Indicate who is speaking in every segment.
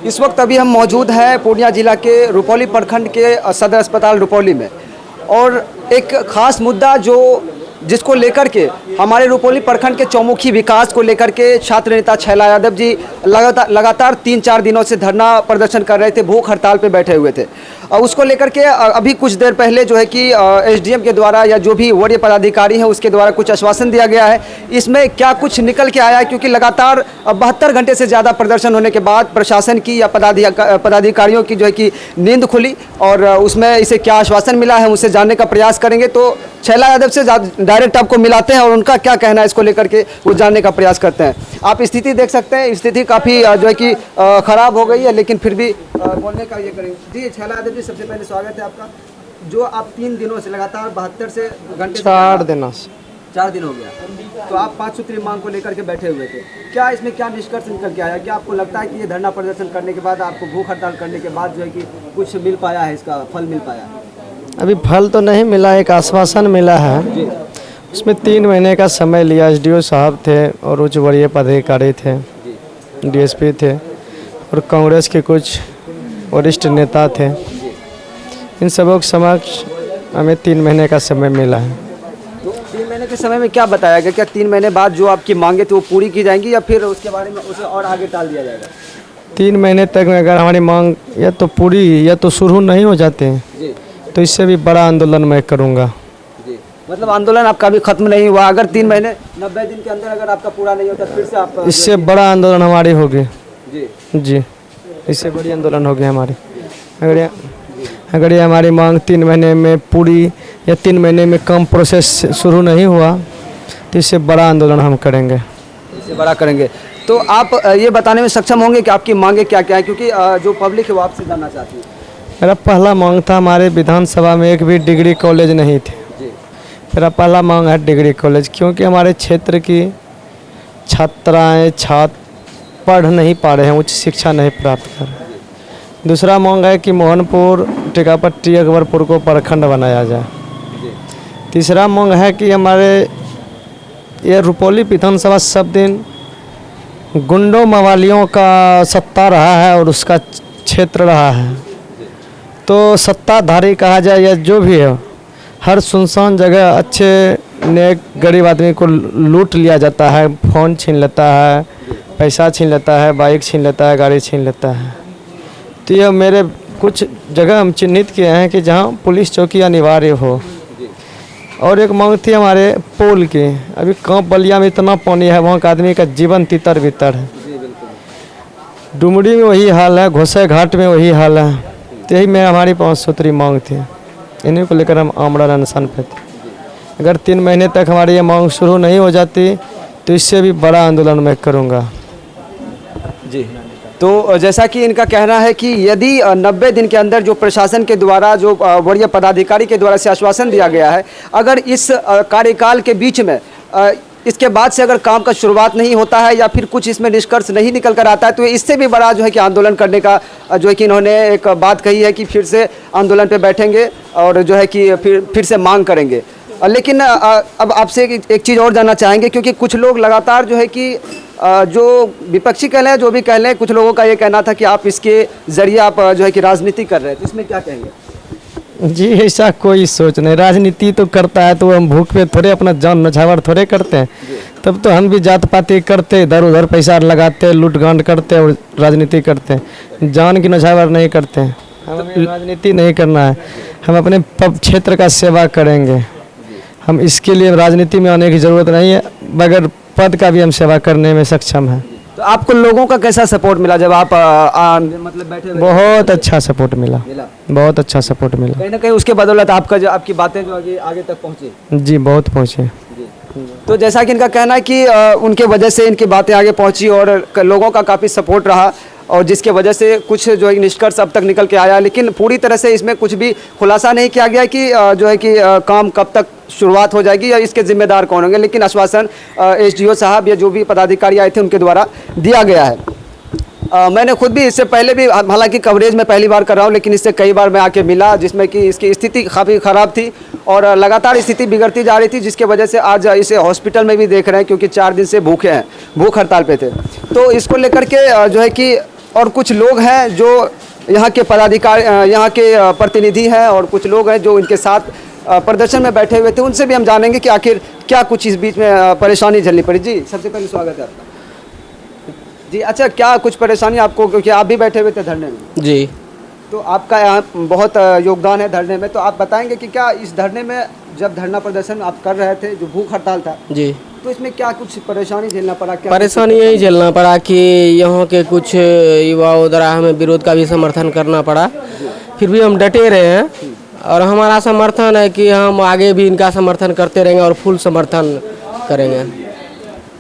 Speaker 1: इस वक्त अभी हम मौजूद हैं पूर्णिया जिला के रुपौली प्रखंड के सदर अस्पताल रुपौली में, और एक खास मुद्दा जिसको लेकर के हमारे रुपौली प्रखंड के चौमुखी विकास को लेकर के छात्र नेता छैला यादव जी लगातार 3-4 दिनों से धरना प्रदर्शन कर रहे थे, भूख हड़ताल पे बैठे हुए थे। उसको लेकर के अभी कुछ देर पहले जो है कि एसडीएम के द्वारा या जो भी वरीय पदाधिकारी हैं उसके द्वारा कुछ आश्वासन दिया गया है। इसमें क्या कुछ निकल के आया है, क्योंकि लगातार 72 घंटे से ज़्यादा प्रदर्शन होने के बाद प्रशासन की या पदाधिकारियों की जो है कि नींद खुली, और उसमें इसे क्या आश्वासन मिला है उसे जानने का प्रयास करेंगे। तो छैला यादव से डायरेक्ट आपको मिलाते हैं और उनका क्या कहना है इसको लेकर के वो जानने का प्रयास करते हैं। आप स्थिति देख सकते हैं, स्थिति काफ़ी जो है कि ख़राब हो गई है, लेकिन फिर भी बोलने का ये करेंगे। जी छैला यादव जी, सबसे पहले स्वागत है आपका। जो आप 3 दिनों से लगातार 72 घंटे
Speaker 2: 4 दिन
Speaker 1: हो गया, तो आप 5 सूत्री मांग को लेकर के बैठे हुए थे। क्या इसमें क्या निष्कर्ष निकल के आया? क्या आपको लगता है कि ये धरना प्रदर्शन करने के बाद, आपको भूख हड़ताल करने के बाद जो है कि कुछ मिल पाया है, इसका फल मिल पाया है?
Speaker 2: अभी फल तो नहीं मिला, एक आश्वासन मिला है
Speaker 1: जी।
Speaker 2: उसमें 3 महीने का समय लिया। एसडीओ साहब थे और उच्च वरीय पदाधिकारी थे, डीएसपी थे और कांग्रेस के कुछ वरिष्ठ नेता थे। इन सबों के समक्ष हमें 3 महीने का समय मिला है।
Speaker 1: तो 3 महीने के समय में क्या बताया गया? क्या 3 महीने बाद जो आपकी मांगे थी वो पूरी की जाएंगी या फिर उसके बारे में उसे और आगे टाल दिया जाएगा?
Speaker 2: 3 महीने तक में अगर हमारी मांग या तो पूरी या तो शुरू नहीं हो जाते हैं
Speaker 1: जी,
Speaker 2: तो इससे भी बड़ा आंदोलन मैं करूँगा।
Speaker 1: जी, मतलब आंदोलन आपका अभी खत्म नहीं हुआ। अगर 3 महीने 90 दिन के अंदर अगर आपका पूरा नहीं होता फिर से आप
Speaker 2: इससे बड़ा आंदोलन हमारी होगी।
Speaker 1: जी
Speaker 2: जी, इससे बड़ी आंदोलन होगी हमारी। अगर ये हमारी मांग 3 महीने में पूरी या 3 महीने में कम प्रोसेस शुरू नहीं हुआ तो इससे बड़ा आंदोलन हम करेंगे,
Speaker 1: इससे बड़ा करेंगे। तो आप ये बताने में सक्षम होंगे कि आपकी मांगे क्या क्या है, क्योंकि जो पब्लिक है वो आपसे जानना चाहती है।
Speaker 2: मेरा पहला मांग था, हमारे विधानसभा में एक भी डिग्री कॉलेज नहीं थे।
Speaker 1: जी,
Speaker 2: मेरा पहला मांग है डिग्री कॉलेज, क्योंकि हमारे क्षेत्र की छात्र पढ़ नहीं पा रहे हैं, उच्च शिक्षा नहीं प्राप्त कर रहे। दूसरा मांग है कि मोहनपुर, टिकापट्टी, अकबरपुर को प्रखंड बनाया जाए। तीसरा मांग है कि हमारे ये रुपौली विधानसभा सब दिन गुंडों मवालियों का सत्ता रहा है और उसका क्षेत्र रहा है, तो सत्ताधारी कहा जाए या जो भी है, हर सुनसान जगह अच्छे नेक गरीब आदमी को लूट लिया जाता है, फ़ोन छीन लेता है, पैसा छीन लेता है, बाइक छीन लेता है, गाड़ी छीन लेता है। तो ये मेरे कुछ जगह हम चिन्हित किए हैं कि जहाँ पुलिस चौकी अनिवार्य हो। और एक मांग थी हमारे पोल की। अभी कांप बलिया में इतना पानी है, वहाँ का आदमी का जीवन तितर बितर है। डुमरी में वही हाल है, घोसे घाट में वही हाल है। तो यही में हमारी 5 सूत्री मांग थी, इन्हीं को लेकर हम आमरण अनशन पे थे। अगर 3 महीने तक हमारी ये मांग शुरू नहीं हो जाती तो इससे भी बड़ा आंदोलन मैं करूँगा।
Speaker 1: जी, तो जैसा कि इनका कहना है कि यदि 90 दिन के अंदर जो प्रशासन के द्वारा, जो वरीय पदाधिकारी के द्वारा से आश्वासन दिया गया है, अगर इस कार्यकाल के बीच में इसके बाद से अगर काम का शुरुआत नहीं होता है या फिर कुछ इसमें निष्कर्ष नहीं निकल कर आता है तो इससे भी बड़ा जो है कि आंदोलन करने का जो है कि इन्होंने एक बात कही है कि फिर से आंदोलन पे बैठेंगे और जो है कि फिर से मांग करेंगे। लेकिन अब आपसे एक चीज़ और जानना चाहेंगे, क्योंकि कुछ लोग लगातार जो है कि जो विपक्षी कह लें, जो भी कह लें, कुछ लोगों का ये कहना था कि आप इसके ज़रिए आप जो है कि राजनीति कर रहे हैं, तो इसमें क्या कहेंगे?
Speaker 2: जी, ऐसा कोई सोच नहीं। राजनीति तो करता है तो हम भूख पे थोड़े अपना जान नछावर थोड़े करते हैं। तब तो हम भी जात पाती करते, इधर उधर पैसा लगाते, लूट गांड करते और राजनीति करते हैं। जान की नछावर नहीं करते हैं। हमें राजनीति नहीं करना है, हम अपने क्षेत्र का सेवा करेंगे। हम इसके लिए राजनीति में आने की ज़रूरत नहीं है, बगैर पद का भी हम सेवा करने में सक्षम हैं।
Speaker 1: तो आपको लोगों का कैसा सपोर्ट मिला जब आप मतलब बैठे हुए?
Speaker 2: बहुत अच्छा सपोर्ट मिला, बहुत अच्छा सपोर्ट मिला।
Speaker 1: कहीं ना कहीं उसके बदौलत आपकी बातें जो आगे तक पहुँची?
Speaker 2: जी, बहुत पहुँचे।
Speaker 1: तो जैसा कि इनका कहना है कि उनके वजह से इनकी बातें आगे पहुंची और लोगों का काफ़ी सपोर्ट रहा, और जिसके वजह से कुछ जो है निष्कर्ष अब तक निकल के आया, लेकिन पूरी तरह से इसमें कुछ भी खुलासा नहीं किया गया कि जो है कि काम कब तक शुरुआत हो जाएगी या इसके जिम्मेदार कौन होंगे। लेकिन आश्वासन एसडीओ साहब या जो भी पदाधिकारी आए थे उनके द्वारा दिया गया है। मैंने खुद भी इससे पहले भी, हालांकि कवरेज में पहली बार कर रहा हूँ, लेकिन इससे कई बार मैं आके मिला जिसमें कि इसकी स्थिति काफ़ी ख़राब थी और लगातार स्थिति बिगड़ती जा रही थी, जिसके वजह से आज इसे हॉस्पिटल में भी देख रहे हैं, क्योंकि 4 दिन से भूखे हैं, भूख हड़ताल पे थे। तो इसको लेकर के जो है कि और कुछ लोग हैं जो यहाँ के पदाधिकारी, यहाँ के प्रतिनिधि हैं, और कुछ लोग हैं जो इनके साथ प्रदर्शन में बैठे हुए थे। उनसे भी हम जानेंगे कि आखिर क्या कुछ इस बीच में परेशानी झेलनी पड़ी। जी, सबसे पहले स्वागत है आपका। जी, अच्छा, क्या कुछ परेशानी आपको, क्योंकि आप भी बैठे हुए थे धरने में?
Speaker 3: जी,
Speaker 1: तो आपका यहाँ बहुत योगदान है धरने में, तो आप बताएंगे कि क्या इस धरने में, जब धरना प्रदर्शन आप कर रहे थे, जो भूख हड़ताल था,
Speaker 3: जी,
Speaker 1: तो इसमें क्या कुछ परेशानी झेलना पड़ा? क्या
Speaker 3: परेशानी यही झेलना पड़ा कि यहाँ के कुछ युवाओं द्वारा हमें विरोध का भी समर्थन करना पड़ा। फिर भी हम डटे रहे हैं और हमारा समर्थन है कि हम आगे भी इनका समर्थन करते रहेंगे और फुल समर्थन करेंगे।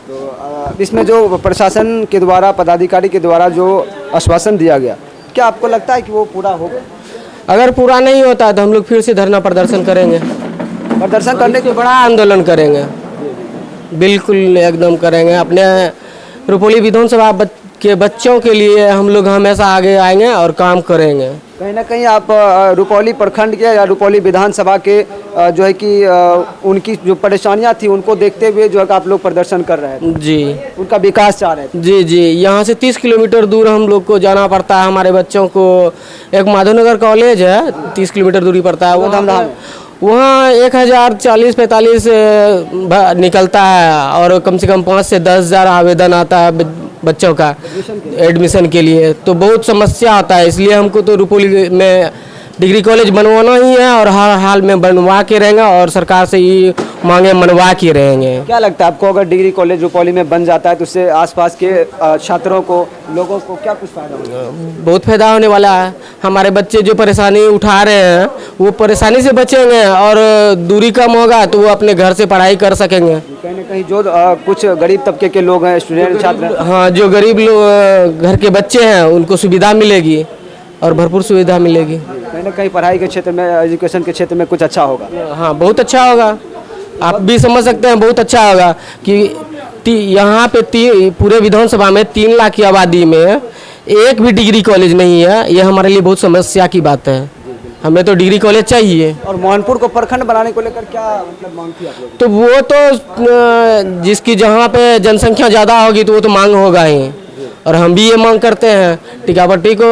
Speaker 1: तो इसमें जो प्रशासन के द्वारा, पदाधिकारी के द्वारा जो आश्वासन दिया गया, क्या आपको लगता है कि वो पूरा होगा?
Speaker 3: अगर पूरा नहीं होता तो हम लोग फिर से धरना प्रदर्शन करेंगे,
Speaker 1: प्रदर्शन करने
Speaker 3: के बड़ा आंदोलन करेंगे, बिल्कुल एकदम करेंगे। अपने रुपौली विधानसभा के बच्चों के लिए हम लोग हमेशा आगे आएंगे और काम करेंगे।
Speaker 1: कहीं ना कहीं आप रुपौली प्रखंड के या रुपौली विधानसभा के जो है कि उनकी जो परेशानियां थी उनको देखते हुए जो है कि आप लोग प्रदर्शन कर रहे थे।
Speaker 3: जी,
Speaker 1: उनका विकास चाह रहे थे।
Speaker 3: जी, जी, यहाँ से 30 किलोमीटर दूर हम लोग को जाना पड़ता है। हमारे बच्चों को एक माधवनगर कॉलेज है, 30 किलोमीटर दूरी पड़ता है, वहाँ 1040-45 निकलता है और कम से कम 5 से 10 हज़ार आवेदन आता है बच्चों का एडमिशन के लिए। तो बहुत समस्या आता है, इसलिए हमको तो रुपौली में डिग्री कॉलेज बनवाना ही है और हर हाल में बनवा के रहेंगे और सरकार से ही मांगे मनवा के रहेंगे।
Speaker 1: क्या लगता है आपको, अगर डिग्री कॉलेज रुपौली में बन जाता है तो उससे आसपास के छात्रों को, लोगों को क्या कुछ फायदा होगा?
Speaker 3: बहुत फायदा होने वाला है। हमारे बच्चे जो परेशानी उठा रहे हैं वो परेशानी से बचेंगे और दूरी कम होगा तो वो अपने घर से पढ़ाई कर सकेंगे।
Speaker 1: कहीं ना कहीं जो कुछ गरीब तबके के लोग हैं, स्टूडेंट, छात्र,
Speaker 3: हाँ, जो गरीब लोग घर के बच्चे हैं उनको सुविधा मिलेगी और भरपूर सुविधा मिलेगी।
Speaker 1: कहीं ना कहीं पढ़ाई के क्षेत्र में, एजुकेशन के क्षेत्र में कुछ अच्छा होगा।
Speaker 3: हाँ, बहुत अच्छा होगा। आप भी समझ सकते हैं, बहुत अच्छा होगा कि यहाँ पे पूरे विधानसभा में 3 लाख की आबादी में एक भी डिग्री कॉलेज नहीं है। ये हमारे लिए बहुत समस्या की बात है। हमें तो डिग्री कॉलेज चाहिए।
Speaker 1: और मोहनपुर को प्रखंड बनाने को लेकर क्या मतलब मांग थी आप लोगों की?
Speaker 3: तो वो तो जिसकी जहाँ पे जनसंख्या ज़्यादा होगी तो वो तो मांग होगा ही, और हम भी ये मांग करते हैं टीकापट्टी को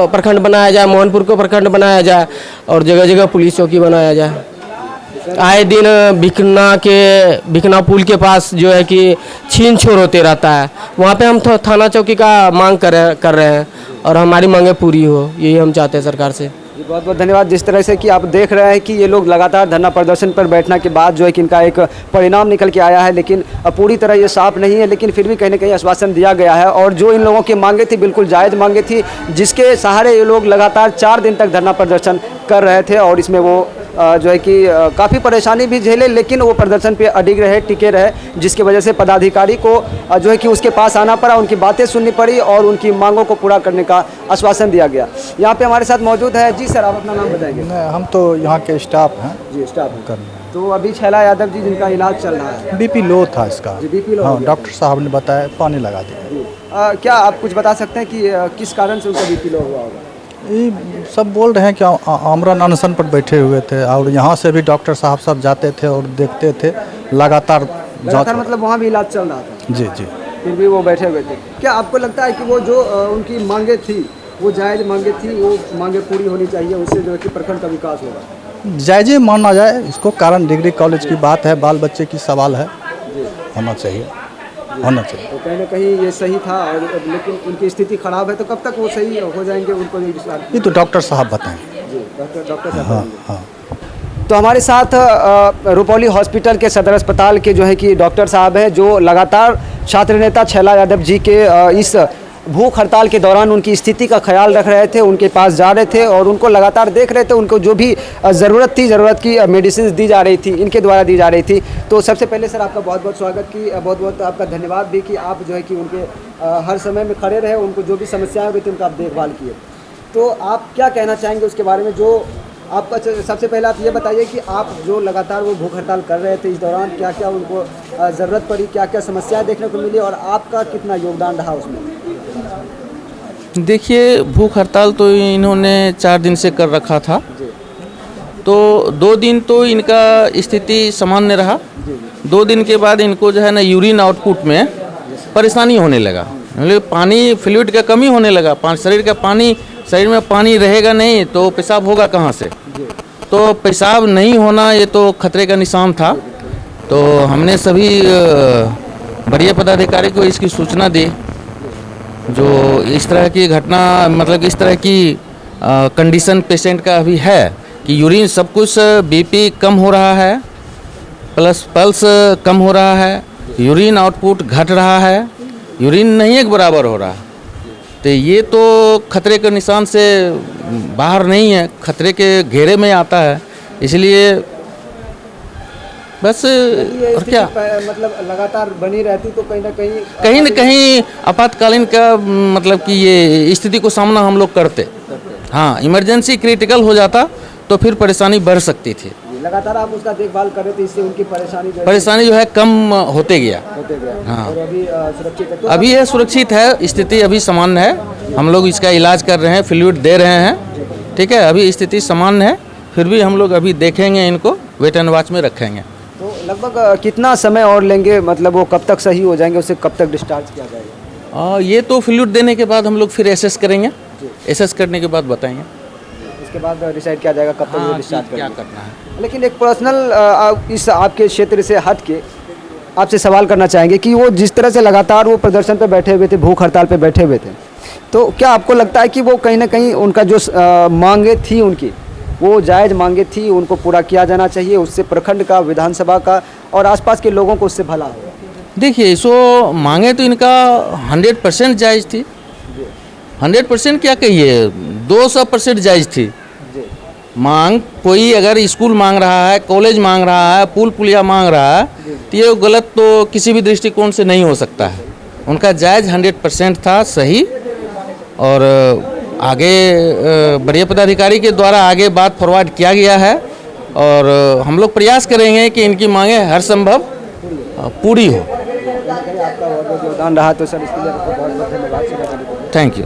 Speaker 3: प्रखंड बनाया जाए, मोहनपुर को प्रखंड बनाया जाए और जगह जगह पुलिस चौकी बनाया जाए। आए दिन भिकना पुल के पास जो है कि छीन छोर होते रहता है, वहाँ पे हम थाना चौकी का मांग कर रहे हैं और हमारी मांगे पूरी हो, यही हम चाहते हैं सरकार से।
Speaker 1: जी, बहुत बहुत धन्यवाद। जिस तरह से कि आप देख रहे हैं कि ये लोग लगातार धरना प्रदर्शन पर बैठने के बाद जो है कि इनका एक परिणाम निकल के आया है, लेकिन पूरी तरह ये साफ नहीं है, लेकिन फिर भी कहीं ना कहीं आश्वासन दिया गया है। और जो इन लोगों की मांगे थी बिल्कुल जायज़ मांगे थी, जिसके सहारे ये लोग लगातार 4 दिन तक धरना प्रदर्शन कर रहे थे और इसमें वो जो है कि काफ़ी परेशानी भी झेले, लेकिन वो प्रदर्शन पे अडिग रहे, टिके रहे, जिसकी वजह से पदाधिकारी को जो है कि उसके पास आना पड़ा, उनकी बातें सुननी पड़ी और उनकी मांगों को पूरा करने का आश्वासन दिया गया। यहाँ पे हमारे साथ मौजूद है। जी सर, आप अपना नाम बताएंगे?
Speaker 4: हम तो यहाँ के स्टाफ हैं।
Speaker 1: जी, स्टाफ हैं। तो अभी छैला यादव जी जिनका इलाज चल रहा है,
Speaker 4: बीपी लो था इसका।
Speaker 1: जी, बीपी लो।
Speaker 4: हाँ, डॉक्टर साहब ने बताया पानी लगा दिया।
Speaker 1: क्या आप कुछ बता सकते हैं कि किस कारण से उनका बीपी लो हुआ होगा?
Speaker 4: ये सब बोल रहे हैं कि आमरण अनशन पर बैठे हुए थे और यहाँ से भी डॉक्टर साहब सब जाते थे और देखते थे लगातार
Speaker 1: मतलब वहाँ भी इलाज चल रहा था?
Speaker 4: जी जी।
Speaker 1: फिर भी वो बैठे हुए थे। क्या आपको लगता है कि वो जो उनकी मांगे थी वो जायज़ मांगे थी, वो मांगे पूरी होनी चाहिए, उससे जो है कि प्रखंड का विकास होगा?
Speaker 4: जायज़ माना जाए इसको, कारण डिग्री कॉलेज की बात है, बाल बच्चे की सवाल है, होना चाहिए, होना चाहिए।
Speaker 1: तो कहीं ना कहीं ये सही था, और लेकिन उनकी स्थिति खराब है, तो कब तक वो सही हो जाएंगे उनको?
Speaker 4: ये तो डॉक्टर साहब बताएंगे।
Speaker 1: जी, डॉक्टर साहब।
Speaker 4: हाँ हाँ।
Speaker 1: तो हमारे साथ रुपौली हॉस्पिटल के सदर अस्पताल के जो है कि डॉक्टर साहब हैं, जो लगातार छात्र नेता छैला यादव जी के इस भूख हड़ताल के दौरान उनकी स्थिति का ख्याल रख रहे थे, उनके पास जा रहे थे और उनको लगातार देख रहे थे। उनको जो भी ज़रूरत की मेडिसिन दी जा रही थी, इनके द्वारा दी जा रही थी। तो सबसे पहले सर आपका बहुत बहुत स्वागत की, बहुत बहुत आपका धन्यवाद भी कि आप जो है कि उनके हर समय में खड़े रहे, उनको जो भी समस्याएं हुई थी उनका आप देखभाल किए। तो आप क्या कहना चाहेंगे उसके बारे में? जो आपका सबसे पहले आप ये बताइए कि आप जो लगातार वो भूख हड़ताल कर रहे थे, इस दौरान क्या क्या उनको ज़रूरत पड़ी, क्या क्या समस्याएं देखने को मिली और आपका कितना योगदान रहा उसमें?
Speaker 5: देखिए, भूख हड़ताल तो इन्होंने 4 दिन से कर रखा था, तो 2 दिन तो इनका स्थिति सामान्य रहा। 2 दिन के बाद इनको जो है ना यूरिन आउटपुट में परेशानी होने लगा। मतलब पानी फ्लूइड का कमी होने लगा, शरीर में पानी रहेगा नहीं तो पेशाब होगा कहाँ से। तो पेशाब नहीं होना ये तो खतरे का निशान था। तो हमने सभी वरीय पदाधिकारी को इसकी सूचना दी। जो इस तरह की घटना मतलब इस तरह की कंडीशन पेशेंट का अभी है कि यूरिन सब कुछ बीपी कम हो रहा है, प्लस पल्स कम हो रहा है, यूरिन आउटपुट घट रहा है, यूरिन नहीं एक बराबर हो रहा। तो ये तो खतरे के निशान से बाहर नहीं है, खतरे के घेरे में आता है। इसलिए बस और क्या,
Speaker 1: मतलब लगातार बनी रहती तो कहीं ना
Speaker 5: कहीं आपातकालीन का मतलब कि ये स्थिति को सामना हम लोग करते। हाँ, इमरजेंसी क्रिटिकल हो जाता तो फिर परेशानी बढ़ सकती थी।
Speaker 1: लगातार आप उसका देखभाल कर रहे थे, इससे उनकी
Speaker 5: परेशानी जो है कम होते गया। हाँ,
Speaker 1: और अभी सुरक्षित है। तो
Speaker 5: अभी ये सुरक्षित है, स्थिति अभी सामान्य है। हम लोग इसका इलाज कर रहे हैं, फ्लूइड दे रहे हैं, ठीक है। अभी स्थिति सामान्य है, फिर भी हम लोग अभी देखेंगे, इनको वेट एंड वॉच में रखेंगे।
Speaker 1: तो लगभग कितना समय और लेंगे, मतलब वो कब तक सही हो जाएंगे, उसे कब तक डिस्चार्ज किया जाएगा?
Speaker 5: ये तो फ्लूइड देने के बाद हम लोग फिर एसेस करेंगे, एसेस करने के बाद बताएंगे।
Speaker 1: उसके बाद डिसाइड किया जाएगा कब तक वो डिस्चार्ज
Speaker 5: क्या करना है।
Speaker 1: लेकिन एक पर्सनल इस आपके क्षेत्र से हट के आपसे सवाल करना चाहेंगे कि वो जिस तरह से लगातार वो प्रदर्शन पे बैठे हुए थे, भूख हड़ताल पे बैठे हुए थे, तो क्या आपको लगता है कि वो कहीं ना कहीं उनका जो मांगे थी उनकी वो जायज़ मांगे थी, उनको पूरा किया जाना चाहिए, उससे प्रखंड का, विधानसभा का और आसपास के लोगों को उससे भला होगा?
Speaker 5: देखिए, सो मांगे तो इनका 100% जायज़ थी। 100% क्या कहिए, 200% जायज़ थी मांग। कोई अगर स्कूल मांग रहा है, कॉलेज मांग रहा है, पुल पुलिया मांग रहा है, तो ये गलत तो किसी भी दृष्टिकोण से नहीं हो सकता है। उनका जायज़ 100% था, सही। और आगे वरीय पदाधिकारी के द्वारा आगे बात फॉरवर्ड किया गया है और हम लोग प्रयास करेंगे कि इनकी मांगे हर संभव पूरी हो।
Speaker 1: आपका बहुत बहुत योगदान रहा, तो सर इसके लिए आपको बहुत बहुत धन्यवाद।
Speaker 5: Thank you.